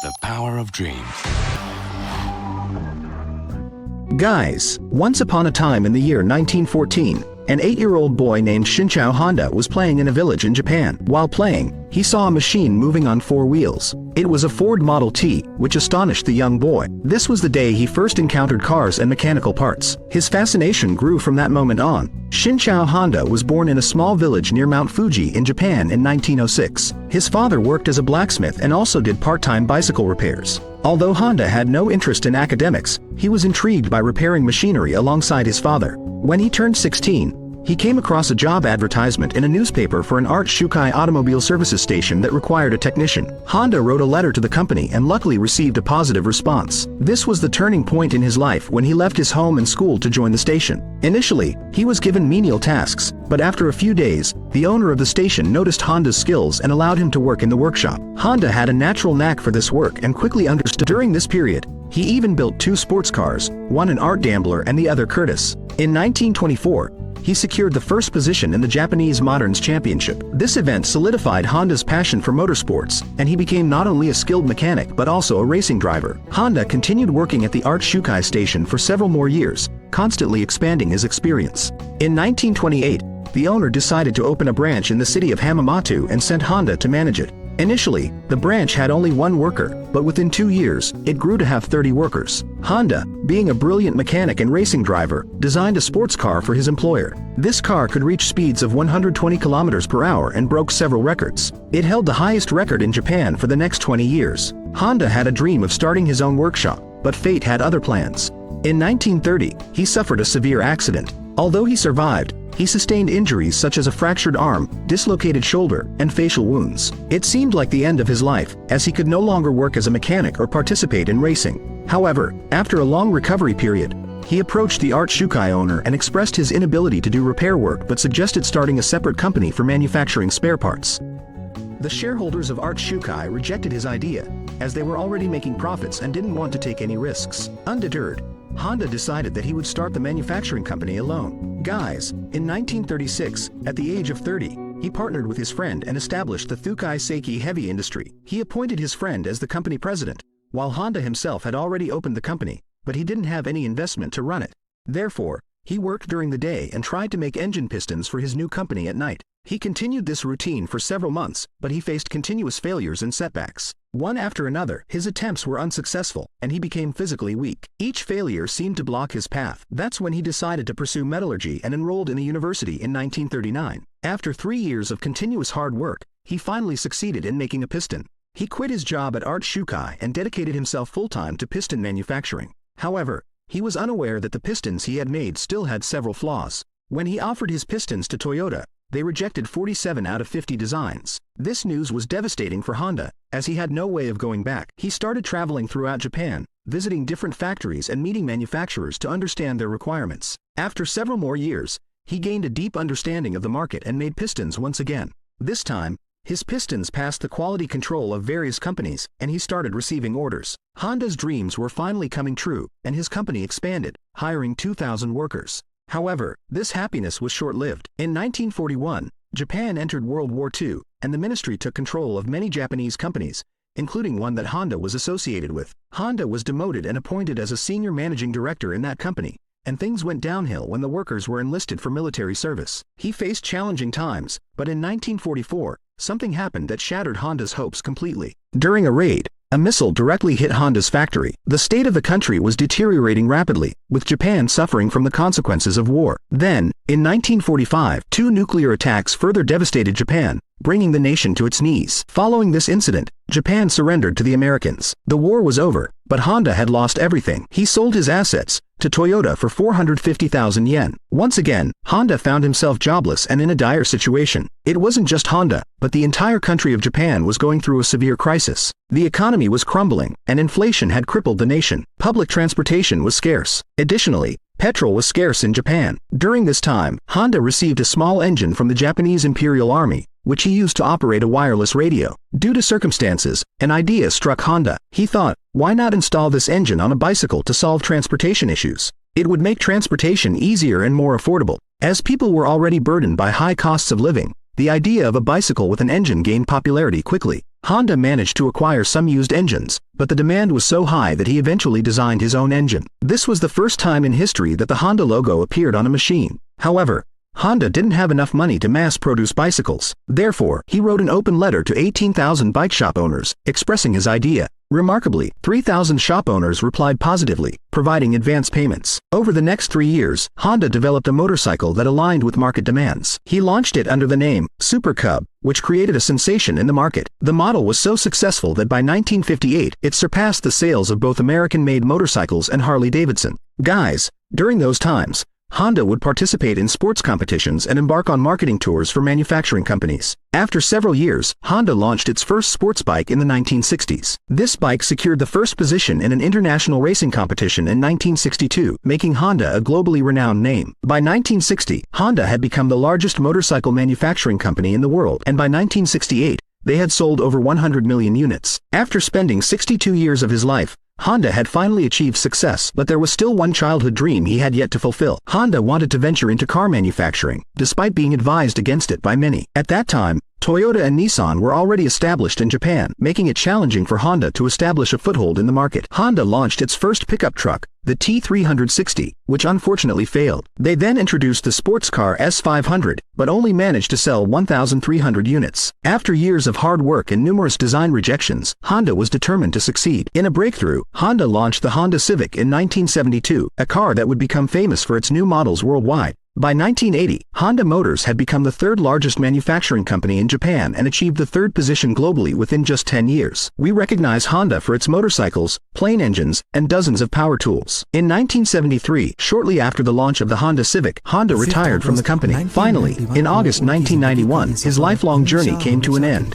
The power of dreams. Guys, once upon a time in the year 1914, an 8-year-old boy named Shinchao Honda was playing in a village in Japan. While playing, he saw a machine moving on 4 wheels. It was a Ford Model T, which astonished the young boy. This was the day he first encountered cars and mechanical parts. His fascination grew from that moment on. Shinchao Honda was born in a small village near Mount Fuji in Japan in 1906. His father worked as a blacksmith and also did part-time bicycle repairs. Although Honda had no interest in academics, he was intrigued by repairing machinery alongside his father. When he turned 16, he came across a job advertisement in a newspaper for an Art Shukai automobile services station that required a technician. Honda wrote a letter to the company and luckily received a positive response. This was the turning point in his life when he left his home and school to join the station. Initially, he was given menial tasks, but after a few days, the owner of the station noticed Honda's skills and allowed him to work in the workshop. Honda had a natural knack for this work and quickly understood. During this period, he even built 2 sports cars, one an Art Gambler and the other Curtis. In 1924, he secured the first position in the Japanese Moderns Championship. This event solidified Honda's passion for motorsports, and he became not only a skilled mechanic but also a racing driver. Honda continued working at the Art Shukai station for several more years, constantly expanding his experience. In 1928, the owner decided to open a branch in the city of Hamamatsu and sent Honda to manage it. Initially, the branch had only 1 worker, but within 2 years, it grew to have 30 workers. Honda, being a brilliant mechanic and racing driver, designed a sports car for his employer. This car could reach speeds of 120 kilometers per hour and broke several records. It held the highest record in Japan for the next 20 years. Honda had a dream of starting his own workshop, but fate had other plans. In 1930, he suffered a severe accident. Although he survived, he sustained injuries such as a fractured arm, dislocated shoulder, and facial wounds. It seemed like the end of his life, as he could no longer work as a mechanic or participate in racing. However, after a long recovery period, he approached the Art Shukai owner and expressed his inability to do repair work but suggested starting a separate company for manufacturing spare parts. The shareholders of Art Shukai rejected his idea, as they were already making profits and didn't want to take any risks. Undeterred, Honda decided that he would start the manufacturing company alone. Guys, in 1936, at the age of 30, he partnered with his friend and established the Thukai Seiki Heavy Industry. He appointed his friend as the company president, while Honda himself had already opened the company, but he didn't have any investment to run it. Therefore, he worked during the day and tried to make engine pistons for his new company at night. He continued this routine for several months, but he faced continuous failures and setbacks. One after another, his attempts were unsuccessful, and he became physically weak. Each failure seemed to block his path. That's when he decided to pursue metallurgy and enrolled in a university in 1939. After 3 years of continuous hard work, he finally succeeded in making a piston. He quit his job at Art Shukai and dedicated himself full-time to piston manufacturing. However, he was unaware that the pistons he had made still had several flaws. When he offered his pistons to Toyota, they rejected 47 out of 50 designs. This news was devastating for Honda, as he had no way of going back. He started traveling throughout Japan, visiting different factories and meeting manufacturers to understand their requirements. After several more years, he gained a deep understanding of the market and made pistons once again. This time, his pistons passed the quality control of various companies, and he started receiving orders. Honda's dreams were finally coming true, and his company expanded, hiring 2,000 workers. However, this happiness was short-lived. In 1941, Japan entered World War II, and the ministry took control of many Japanese companies, including one that Honda was associated with. Honda was demoted and appointed as a senior managing director in that company, and things went downhill when the workers were enlisted for military service. He faced challenging times, but in 1944, something happened that shattered Honda's hopes completely. During a raid, a missile directly hit Honda's factory. The state of the country was deteriorating rapidly, with Japan suffering from the consequences of war. Then, in 1945, 2 nuclear attacks further devastated Japan, bringing the nation to its knees. Following this incident, Japan surrendered to the Americans. The war was over, but Honda had lost everything. He sold his assets to Toyota for 450,000 yen. Once again, Honda found himself jobless and in a dire situation. It wasn't just Honda, but the entire country of Japan was going through a severe crisis. The economy was crumbling, and inflation had crippled the nation. Public transportation was scarce. Additionally, petrol was scarce in Japan. During this time, Honda received a small engine from the Japanese Imperial Army, which he used to operate a wireless radio. Due to circumstances, an idea struck Honda. He thought, why not install this engine on a bicycle to solve transportation issues? It would make transportation easier and more affordable. As people were already burdened by high costs of living, the idea of a bicycle with an engine gained popularity quickly. Honda managed to acquire some used engines, but the demand was so high that he eventually designed his own engine. This was the first time in history that the Honda logo appeared on a machine. However, Honda didn't have enough money to mass-produce bicycles. Therefore, he wrote an open letter to 18,000 bike shop owners, expressing his idea. Remarkably, 3,000 shop owners replied positively, providing advance payments. Over the next 3 years, Honda developed a motorcycle that aligned with market demands. He launched it under the name Super Cub, which created a sensation in the market. The model was so successful that by 1958, it surpassed the sales of both American-made motorcycles and Harley-Davidson. Guys, during those times, Honda would participate in sports competitions and embark on marketing tours for manufacturing companies. After several years, Honda launched its first sports bike in the 1960s. This bike secured the first position in an international racing competition in 1962, making Honda a globally renowned name. By 1960, Honda had become the largest motorcycle manufacturing company in the world, and by 1968, they had sold over 100 million units. After spending 62 years of his life, Honda had finally achieved success, but there was still one childhood dream he had yet to fulfill. Honda wanted to venture into car manufacturing, despite being advised against it by many. At that time, Toyota and Nissan were already established in Japan, making it challenging for Honda to establish a foothold in the market. Honda launched its first pickup truck, the T360, which unfortunately failed. They then introduced the sports car S500, but only managed to sell 1,300 units. After years of hard work and numerous design rejections, Honda was determined to succeed. In a breakthrough, Honda launched the Honda Civic in 1972, a car that would become famous for its new models worldwide. By 1980, Honda Motors had become the third largest manufacturing company in Japan and achieved the third position globally within just 10 years. We recognize Honda for its motorcycles, plane engines, and dozens of power tools. In 1973, shortly after the launch of the Honda Civic, Honda retired from the company. Finally, in August 1991, his lifelong journey came to an end.